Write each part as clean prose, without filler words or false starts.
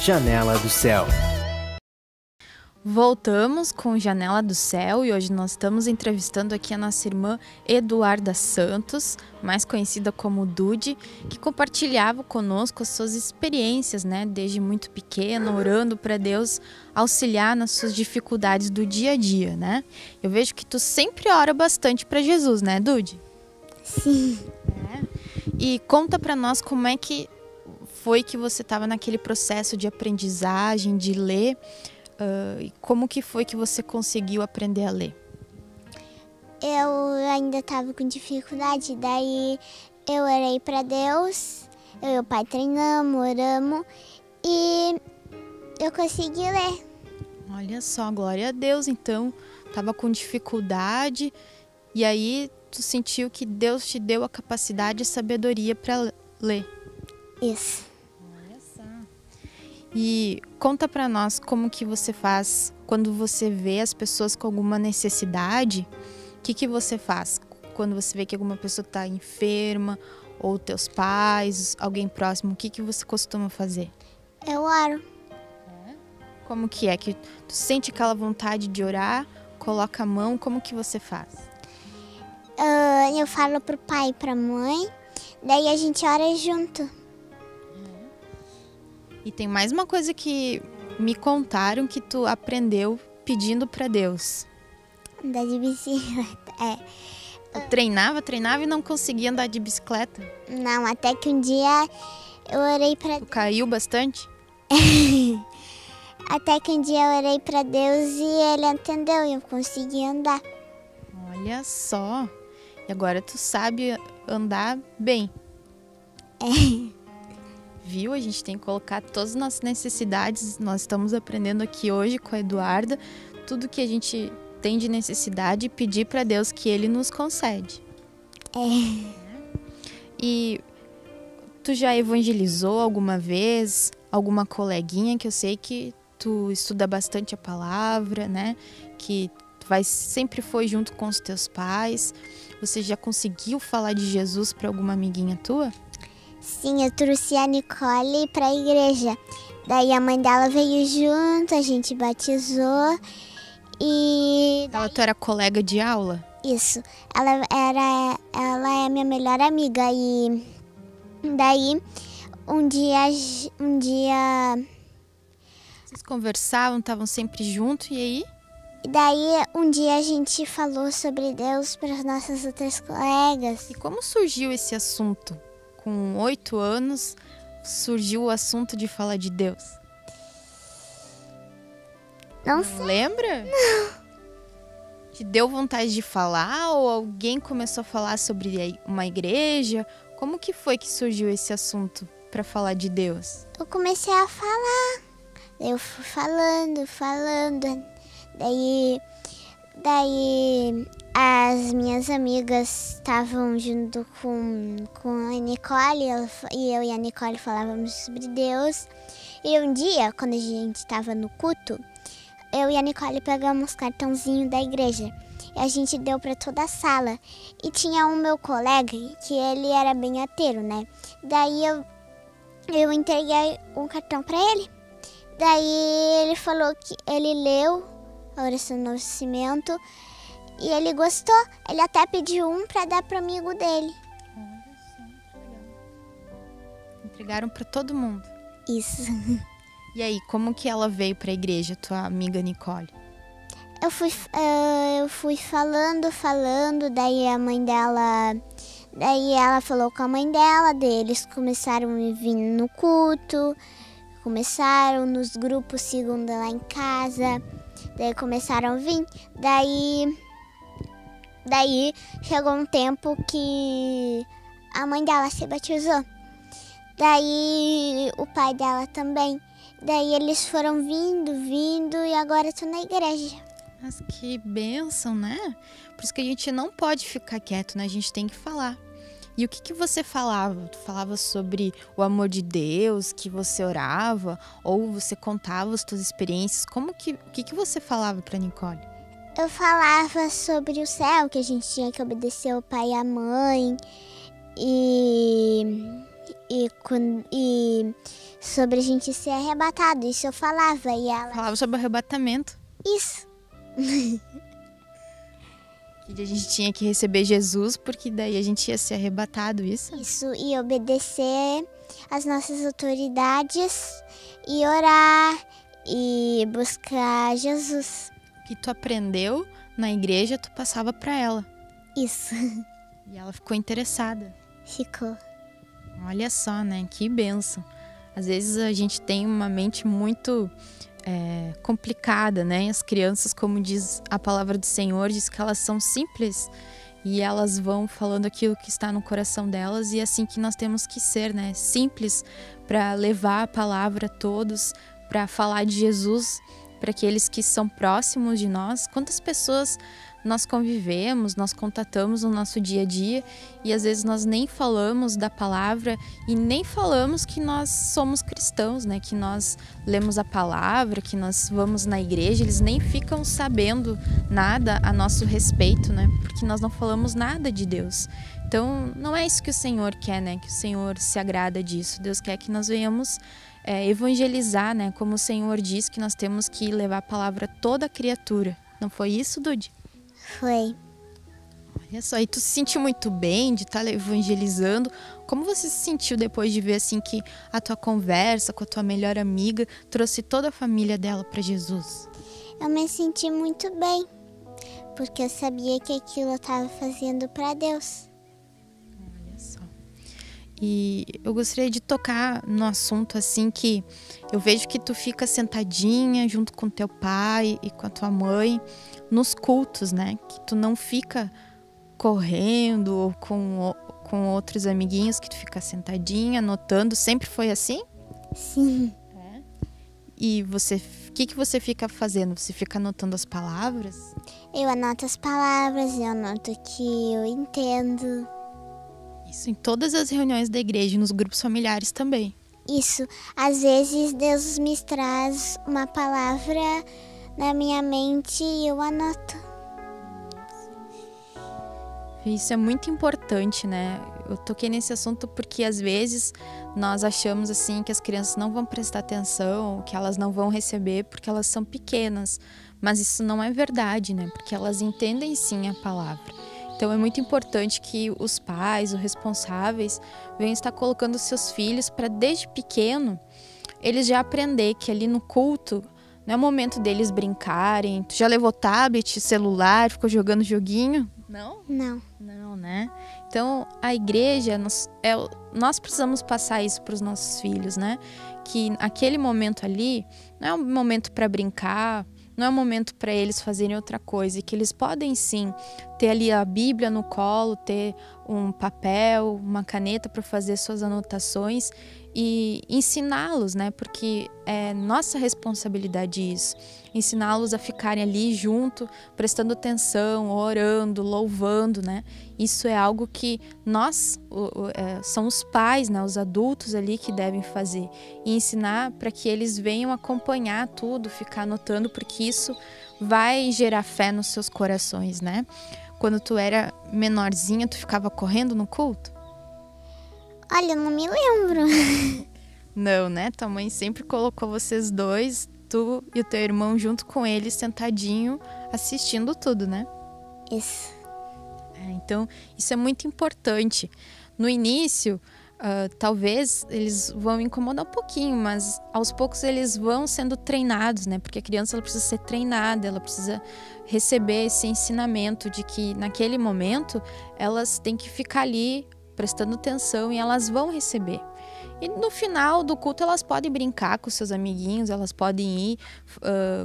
Janela do Céu. Voltamos com Janela do Céu e hoje nós estamos entrevistando aqui a nossa irmã Eduarda Santos, mais conhecida como Dude, que compartilhava conosco as suas experiências, né, desde muito pequena, orando para Deus auxiliar nas suas dificuldades do dia a dia, né? Eu vejo que tu sempre ora bastante para Jesus, né, Dude? Sim. E conta para nós como é que foi que você estava naquele processo de aprendizagem, de ler. E como que foi que você conseguiu aprender a ler? Eu ainda estava com dificuldade, daí eu orei para Deus, eu e o pai treinamos, oramos e eu consegui ler. Olha só, glória a Deus, então, estava com dificuldade e aí tu sentiu que Deus te deu a capacidade e sabedoria para ler. Isso. Olha só. E conta para nós como que você faz quando você vê as pessoas com alguma necessidade. O que você faz quando você vê que alguma pessoa está enferma, ou teus pais, alguém próximo? O que você costuma fazer? Eu oro. Como que é? Que tu sente aquela vontade de orar, coloca a mão, como que você faz? Eu falo pro pai e pra mãe, daí a gente ora junto. E tem mais uma coisa que me contaram que tu aprendeu pedindo para Deus. Andar de bicicleta, Tu treinava e não conseguia andar de bicicleta? Não, até que um dia eu orei pra Tu caiu bastante? Até que um dia eu orei pra Deus e ele atendeu e eu consegui andar. Olha só. E agora tu sabe andar bem. Viu? A gente tem que colocar todas as nossas necessidades. Nós estamos aprendendo aqui hoje com a Eduarda tudo que a gente tem de necessidade e pedir para Deus que Ele nos concede. E tu já evangelizou alguma vez alguma coleguinha, que eu sei que tu estuda bastante a palavra, né? Que sempre foi junto com os teus pais. Você já conseguiu falar de Jesus para alguma amiguinha tua? Sim, eu trouxe a Nicole pra igreja. Daí a mãe dela veio junto, a gente batizou e... Tu era colega de aula? Isso, ela é minha melhor amiga e daí um dia vocês conversavam, estavam sempre juntos e aí? E daí um dia a gente falou sobre Deus para as nossas outras colegas. E como surgiu esse assunto? Com 8 anos, surgiu o assunto de falar de Deus. Não sei. Lembra? Não. Te deu vontade de falar ou alguém começou a falar sobre uma igreja? Como que foi que surgiu esse assunto para falar de Deus? Eu comecei a falar. Eu fui falando. Daí as minhas amigas estavam junto com a Nicole e eu e a Nicole falávamos sobre Deus. E um dia, quando a gente estava no culto, eu e a Nicole pegamos cartãozinho da igreja e a gente deu para toda a sala. E tinha um meu colega que ele era bem ateu, né? Daí eu entreguei um cartão para ele. Daí ele falou que ele leu a oração do nascimento e ele gostou. Ele até pediu um para dar para amigo dele. Olha só, que legal. Entregaram para todo mundo. Isso. E aí, como que ela veio para a igreja, tua amiga Nicole? Eu fui falando, daí a mãe dela... Daí ela falou com a mãe dela, daí eles começaram a vir no culto, começaram nos grupos segunda lá em casa, daí começaram a vir, daí chegou um tempo que a mãe dela se batizou, daí o pai dela também, daí eles foram vindo e agora estão na igreja. Mas que bênção, né? Por isso que a gente não pode ficar quieto, né? A gente tem que falar. E o que você falava? Tu falava sobre o amor de Deus, que você orava? Ou você contava as tuas experiências? O que você falava para Nicole? Eu falava sobre o céu, que a gente tinha que obedecer ao pai e à mãe. E e sobre a gente ser arrebatado. Isso eu falava e ela... Falava sobre arrebatamento. Isso. Que a gente tinha que receber Jesus, porque daí a gente ia ser arrebatado, isso? Isso, e obedecer às nossas autoridades e orar e buscar Jesus. O que tu aprendeu na igreja, tu passava para ela. Isso. E ela ficou interessada. Ficou. Olha só, né? Que bênção. Às vezes a gente tem uma mente muito complicada, né? As crianças, como diz a palavra do Senhor, diz que elas são simples e elas vão falando aquilo que está no coração delas, e é assim que nós temos que ser, né? Simples, para levar a palavra a todos, para falar de Jesus para aqueles que são próximos de nós. Quantas pessoas nós convivemos, nós contatamos no nosso dia a dia e às vezes nós nem falamos da palavra e nem falamos que nós somos cristãos, né? Que nós lemos a palavra, que nós vamos na igreja, eles nem ficam sabendo nada a nosso respeito, né? Porque nós não falamos nada de Deus. Então, não é isso que o Senhor quer, né? Que o Senhor se agrada disso. Deus quer que nós venhamos evangelizar, né? Como o Senhor diz que nós temos que levar a palavra a toda criatura. Não foi isso, Dude? Foi. Olha só, e tu se sentiu muito bem de estar evangelizando. Como você se sentiu depois de ver assim que a tua conversa com a tua melhor amiga trouxe toda a família dela para Jesus? Eu me senti muito bem, porque eu sabia que aquilo eu estava fazendo para Deus. Olha só. E eu gostaria de tocar no assunto assim que eu vejo que tu fica sentadinha junto com teu pai e com a tua mãe nos cultos, né? Que tu não fica correndo ou com outros amiguinhos, que tu fica sentadinha, anotando. Sempre foi assim? Sim. E você, o que você fica fazendo? Você fica anotando as palavras? Eu anoto as palavras, eu anoto o que eu entendo. Isso em todas as reuniões da igreja e nos grupos familiares também. Isso. Às vezes Deus me traz uma palavra na minha mente e eu anoto. Isso é muito importante, né? Eu toquei nesse assunto porque às vezes nós achamos assim que as crianças não vão prestar atenção, que elas não vão receber porque elas são pequenas. Mas isso não é verdade, né? Porque elas entendem sim a palavra. Então é muito importante que os pais, os responsáveis, venham estar colocando seus filhos para desde pequeno eles já aprender que ali no culto não é o momento deles brincarem. Tu já levou tablet, celular, ficou jogando joguinho? Não? Não. Não, né? Então, a igreja, nós precisamos passar isso para os nossos filhos, né? Que aquele momento ali não é um momento para brincar, não é um momento para eles fazerem outra coisa. E que eles podem, sim, ter ali a Bíblia no colo, ter um papel, uma caneta para fazer suas anotações e ensiná-los, né? Porque é nossa responsabilidade isso. Ensiná-los a ficarem ali junto, prestando atenção, orando, louvando, né? Isso é algo que nós, são os pais, né? Os adultos ali que devem fazer. E ensinar para que eles venham acompanhar tudo, ficar anotando, porque isso vai gerar fé nos seus corações, né? Quando tu era menorzinha, tu ficava correndo no culto? Olha, eu não me lembro. Não, né? Tua mãe sempre colocou vocês dois, tu e o teu irmão, junto com ele, sentadinho, assistindo tudo, né? Isso. Então, isso é muito importante. No início, talvez eles vão incomodar um pouquinho, mas aos poucos eles vão sendo treinados, né? Porque a criança ela precisa ser treinada, ela precisa receber esse ensinamento de que naquele momento elas têm que ficar ali prestando atenção e elas vão receber. E no final do culto elas podem brincar com seus amiguinhos, elas podem ir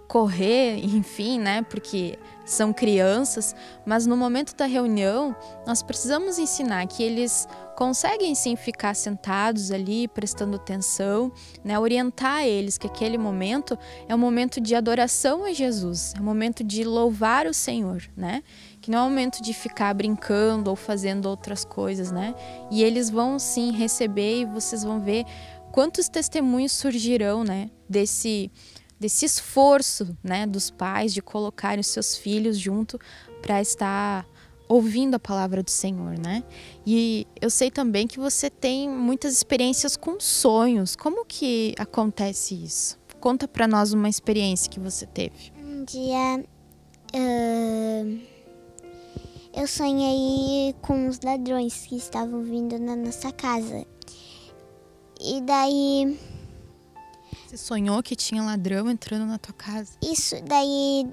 correr, enfim, né? Porque são crianças. Mas no momento da reunião, nós precisamos ensinar que eles conseguem sim ficar sentados ali, prestando atenção, né? Orientar eles que aquele momento é um momento de adoração a Jesus, é um momento de louvar o Senhor, né? Que não é um momento de ficar brincando ou fazendo outras coisas, né? E eles vão sim receber e vocês vão ver quantos testemunhos surgirão, né? Desse esforço, né? Dos pais de colocarem os seus filhos junto para estar ouvindo a palavra do Senhor, né? E eu sei também que você tem muitas experiências com sonhos. Como que acontece isso? Conta pra nós uma experiência que você teve. Um dia eu sonhei com os ladrões que estavam vindo na nossa casa. E daí... Você sonhou que tinha ladrão entrando na tua casa? Isso, daí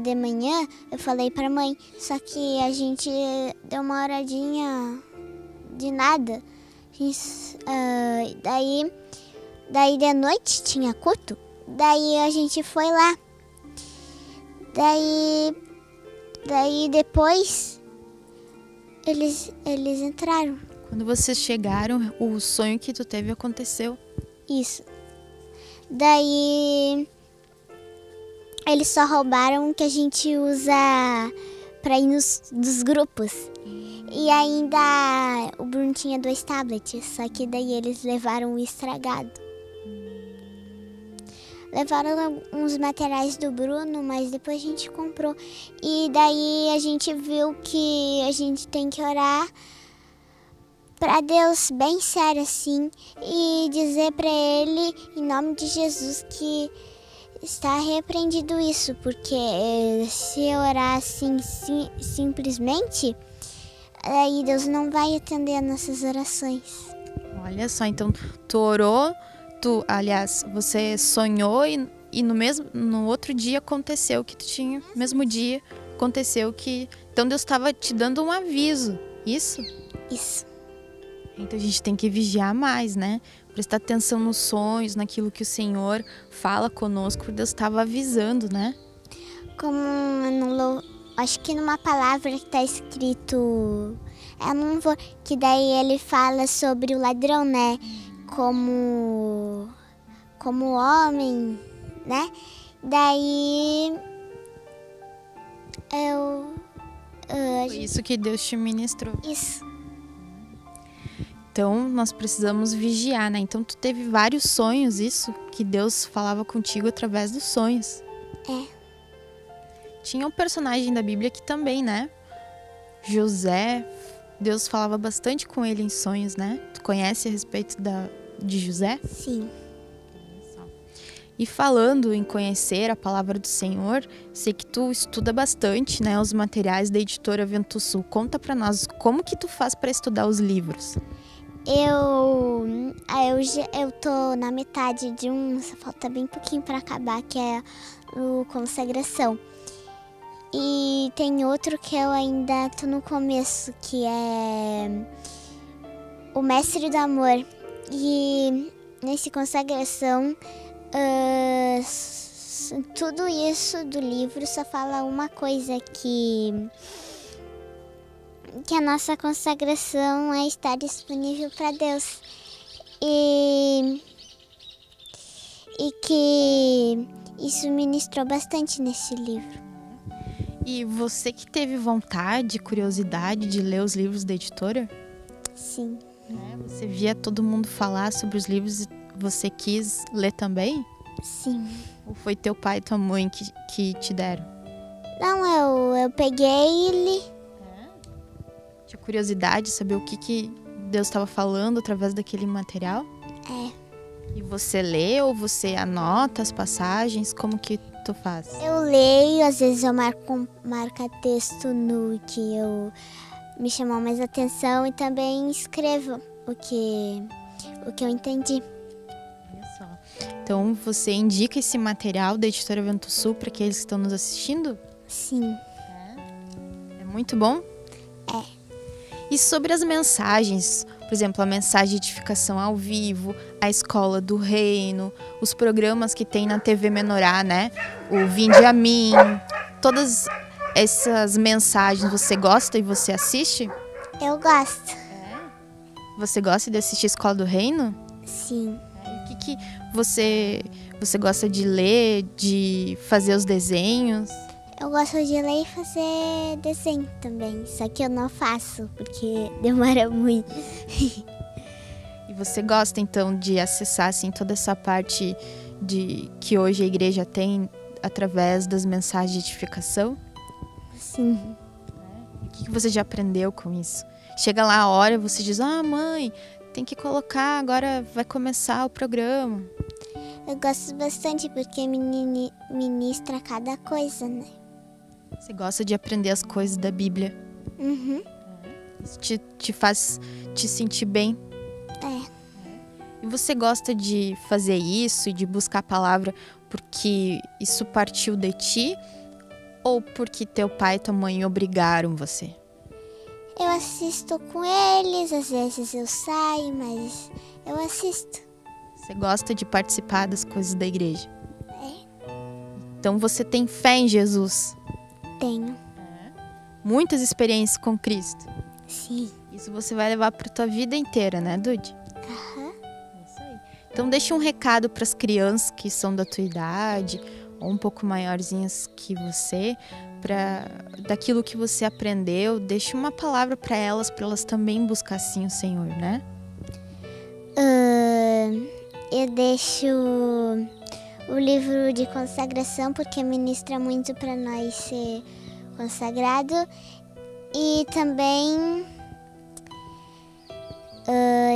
de manhã eu falei pra mãe, só que a gente deu uma horadinha de nada. Daí de noite tinha culto, daí a gente foi lá. Daí depois eles entraram. Quando vocês chegaram, o sonho que tu teve aconteceu. Isso. Daí eles só roubaram o que a gente usa pra ir nos grupos. E ainda o Bruno tinha 2 tablets, só que daí eles levaram o estragado. Levaram uns materiais do Bruno, mas depois a gente comprou. E daí a gente viu que a gente tem que orar para Deus bem sério assim e dizer para Ele, em nome de Jesus, que está repreendido isso, porque se eu orar assim simplesmente, aí Deus não vai atender as nossas orações. Olha só, então tu orou, aliás, você sonhou e no outro dia aconteceu que tu tinha, mesmo dia aconteceu que, então Deus estava te dando um aviso, isso? Isso. Então a gente tem que vigiar mais, né? Prestar atenção nos sonhos, naquilo que o Senhor fala conosco, Deus estava avisando, né? Como acho que numa palavra que está escrito, eu não vou, que daí ele fala sobre o ladrão, né? Como homem, né? Daí Foi isso que Deus te ministrou. Isso. Então, nós precisamos vigiar, né? Então, tu teve vários sonhos, isso? Que Deus falava contigo através dos sonhos. É. Tinha um personagem da Bíblia que também, né? José, Deus falava bastante com ele em sonhos, né? Tu conhece a respeito de José? Sim. E falando em conhecer a palavra do Senhor, sei que tu estuda bastante, né? Os materiais da editora Vento Sul. Conta pra nós, como que tu faz para estudar os livros? Eu tô na metade de só falta bem pouquinho para acabar, que é o Consagração. E tem outro que eu ainda tô no começo, que é o Mestre do Amor. E nesse Consagração, tudo isso do livro só fala uma coisa, que a nossa consagração é estar disponível para Deus. E que isso ministrou bastante nesse livro. E você que teve vontade, curiosidade de ler os livros da editora? Sim. Você via todo mundo falar sobre os livros e você quis ler também? Sim. Ou foi teu pai e tua mãe que te deram? Não, eu peguei e li. Tinha curiosidade de saber o que Deus estava falando através daquele material? É. E você lê ou você anota as passagens? Como que tu faz? Eu leio, às vezes eu marco texto no que me chamou mais atenção e também escrevo o que eu entendi. Olha só. Então você indica esse material da editora Vento Sul para aqueles que estão nos assistindo? Sim. É muito bom? É. E sobre as mensagens, por exemplo, a mensagem de edificação ao vivo, a escola do reino, os programas que tem na TV Menorá, né? O Vinde a Mim, todas essas mensagens, você gosta e você assiste? Eu gosto. Você gosta de assistir a escola do reino? Sim. O que você gosta de ler, de fazer os desenhos? Eu gosto de ler e fazer desenho também, só que eu não faço, porque demora muito. E você gosta, então, de acessar assim, toda essa parte que hoje a igreja tem através das mensagens de edificação? Sim. O que você já aprendeu com isso? Chega lá a hora e você diz, mãe, tem que colocar, agora vai começar o programa. Eu gosto bastante porque ministra cada coisa, né? Você gosta de aprender as coisas da Bíblia? Uhum. Isso te faz te sentir bem? É. E você gosta de fazer isso e de buscar a palavra porque isso partiu de ti? Ou porque teu pai e tua mãe obrigaram você? Eu assisto com eles, às vezes eu saio, mas eu assisto. Você gosta de participar das coisas da igreja? É. Então você tem fé em Jesus? Tenho. Muitas experiências com Cristo? Sim. Isso você vai levar para tua vida inteira, né, Dude? Aham. Isso aí. Então deixa um recado para as crianças que são da tua idade ou um pouco maiorzinhas que você, daquilo que você aprendeu, deixa uma palavra para elas também buscar sim o Senhor, né? Eu deixo o livro de consagração porque ministra muito para nós ser consagrado. E também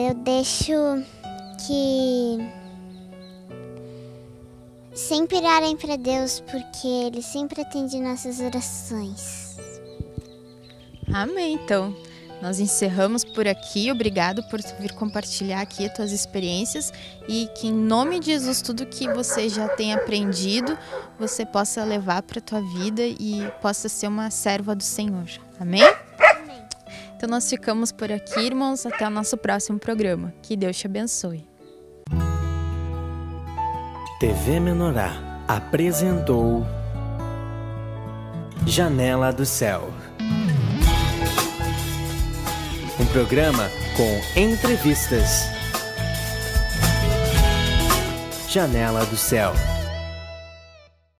eu deixo que sempre orarem para Deus, porque Ele sempre atende nossas orações. Amém, então. Nós encerramos por aqui. Obrigado por vir compartilhar aqui as tuas experiências e que em nome de Jesus tudo que você já tem aprendido, você possa levar para a tua vida e possa ser uma serva do Senhor. Amém? Amém. Então nós ficamos por aqui, irmãos. Até o nosso próximo programa. Que Deus te abençoe. TV Menorá apresentou Janela do Céu. Um programa com entrevistas. Janela do Céu.